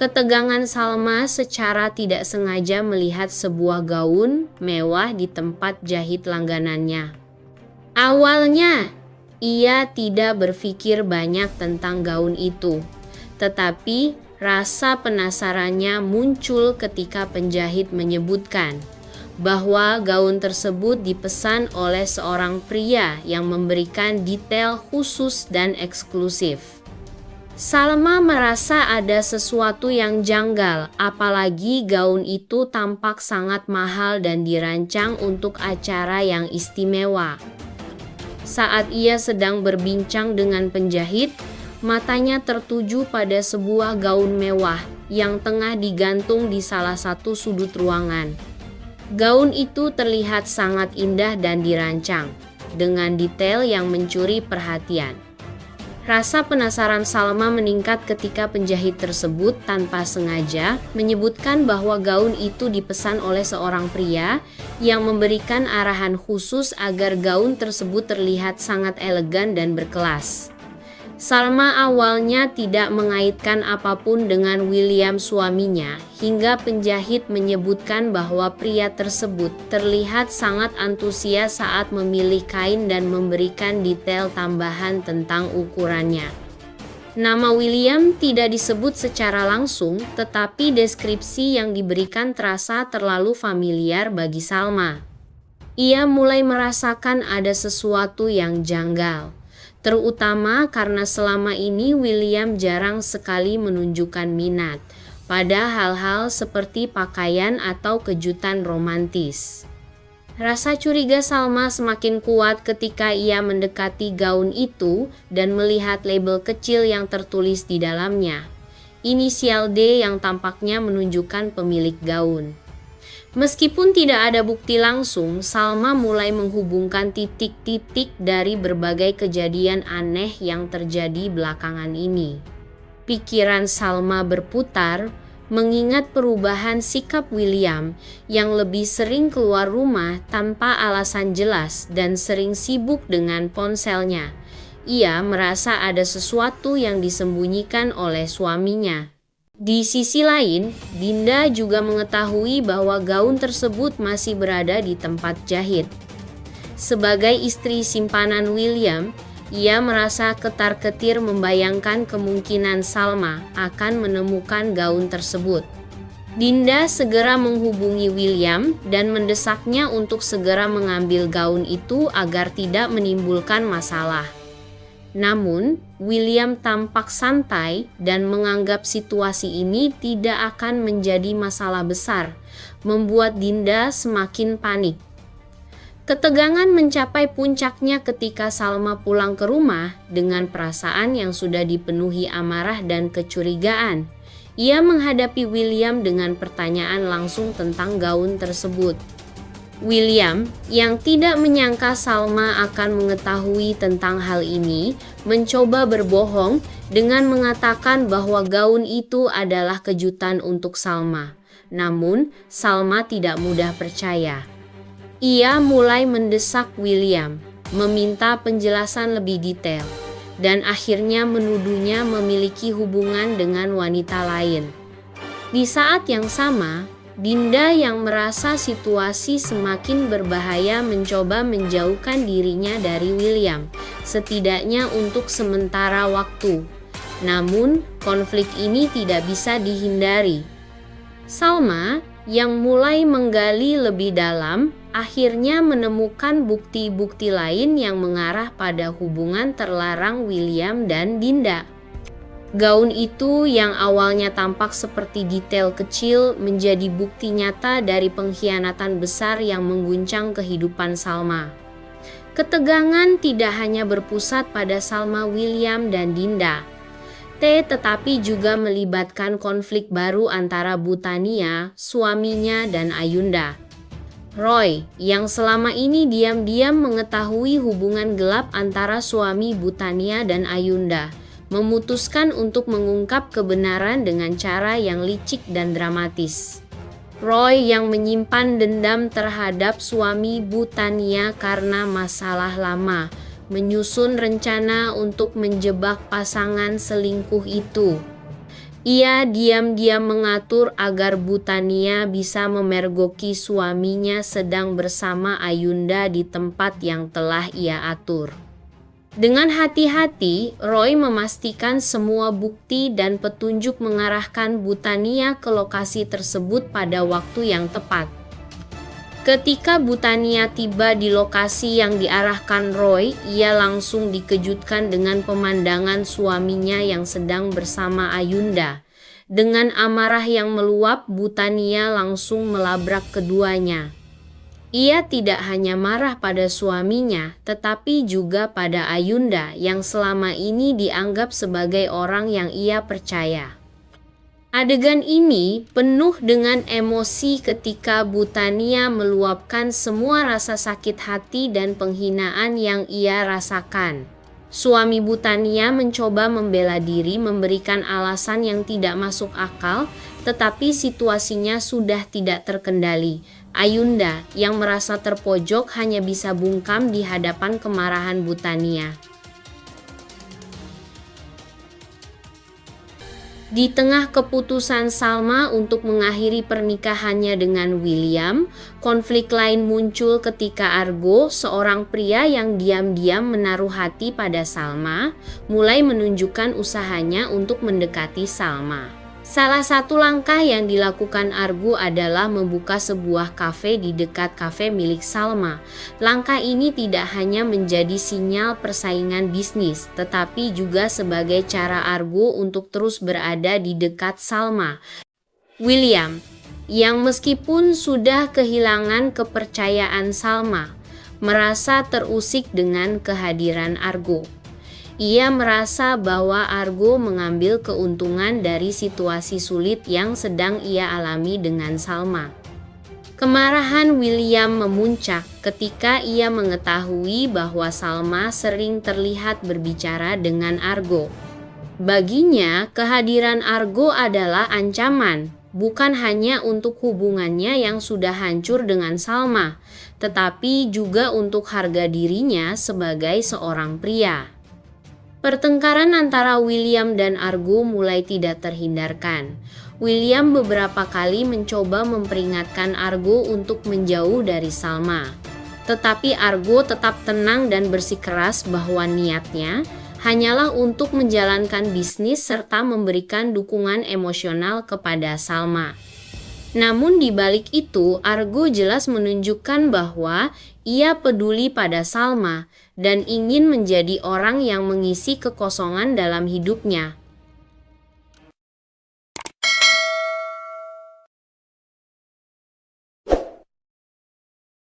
Ketegangan Salma secara tidak sengaja melihat sebuah gaun mewah di tempat jahit langganannya. Awalnya, ia tidak berpikir banyak tentang gaun itu, tetapi rasa penasarannya muncul ketika penjahit menyebutkan bahwa gaun tersebut dipesan oleh seorang pria yang memberikan detail khusus dan eksklusif. Salma merasa ada sesuatu yang janggal, apalagi gaun itu tampak sangat mahal dan dirancang untuk acara yang istimewa. Saat ia sedang berbincang dengan penjahit, matanya tertuju pada sebuah gaun mewah yang tengah digantung di salah satu sudut ruangan. Gaun itu terlihat sangat indah dan dirancang, dengan detail yang mencuri perhatian. Rasa penasaran Salma meningkat ketika penjahit tersebut tanpa sengaja menyebutkan bahwa gaun itu dipesan oleh seorang pria yang memberikan arahan khusus agar gaun tersebut terlihat sangat elegan dan berkelas. Salma awalnya tidak mengaitkan apapun dengan William suaminya hingga penjahit menyebutkan bahwa pria tersebut terlihat sangat antusias saat memilih kain dan memberikan detail tambahan tentang ukurannya. Nama William tidak disebut secara langsung, tetapi deskripsi yang diberikan terasa terlalu familiar bagi Salma. Ia mulai merasakan ada sesuatu yang janggal, terutama karena selama ini William jarang sekali menunjukkan minat pada hal-hal seperti pakaian atau kejutan romantis. Rasa curiga Salma semakin kuat ketika ia mendekati gaun itu dan melihat label kecil yang tertulis di dalamnya, inisial D yang tampaknya menunjukkan pemilik gaun. Meskipun tidak ada bukti langsung, Salma mulai menghubungkan titik-titik dari berbagai kejadian aneh yang terjadi belakangan ini. Pikiran Salma berputar, mengingat perubahan sikap William yang lebih sering keluar rumah tanpa alasan jelas dan sering sibuk dengan ponselnya. Ia merasa ada sesuatu yang disembunyikan oleh suaminya. Di sisi lain, Dinda juga mengetahui bahwa gaun tersebut masih berada di tempat jahit. Sebagai istri simpanan William, ia merasa ketar-ketir membayangkan kemungkinan Salma akan menemukan gaun tersebut. Dinda segera menghubungi William dan mendesaknya untuk segera mengambil gaun itu agar tidak menimbulkan masalah. Namun, William tampak santai dan menganggap situasi ini tidak akan menjadi masalah besar, membuat Dinda semakin panik. Ketegangan mencapai puncaknya ketika Salma pulang ke rumah dengan perasaan yang sudah dipenuhi amarah dan kecurigaan. Ia menghadapi William dengan pertanyaan langsung tentang gaun tersebut. William, yang tidak menyangka Salma akan mengetahui tentang hal ini, mencoba berbohong dengan mengatakan bahwa gaun itu adalah kejutan untuk Salma. Namun, Salma tidak mudah percaya. Ia mulai mendesak William, meminta penjelasan lebih detail, dan akhirnya menuduhnya memiliki hubungan dengan wanita lain. Di saat yang sama, Dinda yang merasa situasi semakin berbahaya mencoba menjauhkan dirinya dari William, setidaknya untuk sementara waktu. Namun, konflik ini tidak bisa dihindari. Salma, yang mulai menggali lebih dalam, akhirnya menemukan bukti-bukti lain yang mengarah pada hubungan terlarang William dan Dinda. Gaun itu yang awalnya tampak seperti detail kecil menjadi bukti nyata dari pengkhianatan besar yang mengguncang kehidupan Salma. Ketegangan tidak hanya berpusat pada Salma, William, dan Dinda, tetapi juga melibatkan konflik baru antara Butania, suaminya, dan Ayunda. Roy, yang selama ini diam-diam mengetahui hubungan gelap antara suami Butania dan Ayunda, memutuskan untuk mengungkap kebenaran dengan cara yang licik dan dramatis. Roy yang menyimpan dendam terhadap suami Butania karena masalah lama, menyusun rencana untuk menjebak pasangan selingkuh itu. Ia diam-diam mengatur agar Butania bisa memergoki suaminya sedang bersama Ayunda di tempat yang telah ia atur. Dengan hati-hati, Roy memastikan semua bukti dan petunjuk mengarahkan Butania ke lokasi tersebut pada waktu yang tepat. Ketika Butania tiba di lokasi yang diarahkan Roy, ia langsung dikejutkan dengan pemandangan suaminya yang sedang bersama Ayunda. Dengan amarah yang meluap, Butania langsung melabrak keduanya. Ia tidak hanya marah pada suaminya, tetapi juga pada Ayunda yang selama ini dianggap sebagai orang yang ia percaya. Adegan ini penuh dengan emosi ketika Butania meluapkan semua rasa sakit hati dan penghinaan yang ia rasakan. Suami Butania mencoba membela diri, memberikan alasan yang tidak masuk akal, tetapi situasinya sudah tidak terkendali. Ayunda yang merasa terpojok hanya bisa bungkam di hadapan kemarahan Butania. Di tengah keputusan Salma untuk mengakhiri pernikahannya dengan William, konflik lain muncul ketika Argo, seorang pria yang diam-diam menaruh hati pada Salma, mulai menunjukkan usahanya untuk mendekati Salma. Salah satu langkah yang dilakukan Argo adalah membuka sebuah kafe di dekat kafe milik Salma. Langkah ini tidak hanya menjadi sinyal persaingan bisnis, tetapi juga sebagai cara Argo untuk terus berada di dekat Salma. William, yang meskipun sudah kehilangan kepercayaan Salma, merasa terusik dengan kehadiran Argo. Ia merasa bahwa Argo mengambil keuntungan dari situasi sulit yang sedang ia alami dengan Salma. Kemarahan William memuncak ketika ia mengetahui bahwa Salma sering terlihat berbicara dengan Argo. Baginya, kehadiran Argo adalah ancaman, bukan hanya untuk hubungannya yang sudah hancur dengan Salma, tetapi juga untuk harga dirinya sebagai seorang pria. Pertengkaran antara William dan Argo mulai tidak terhindarkan. William beberapa kali mencoba memperingatkan Argo untuk menjauh dari Salma. Tetapi Argo tetap tenang dan bersikeras bahwa niatnya hanyalah untuk menjalankan bisnis serta memberikan dukungan emosional kepada Salma. Namun di balik itu, Argo jelas menunjukkan bahwa ia peduli pada Salma dan ingin menjadi orang yang mengisi kekosongan dalam hidupnya.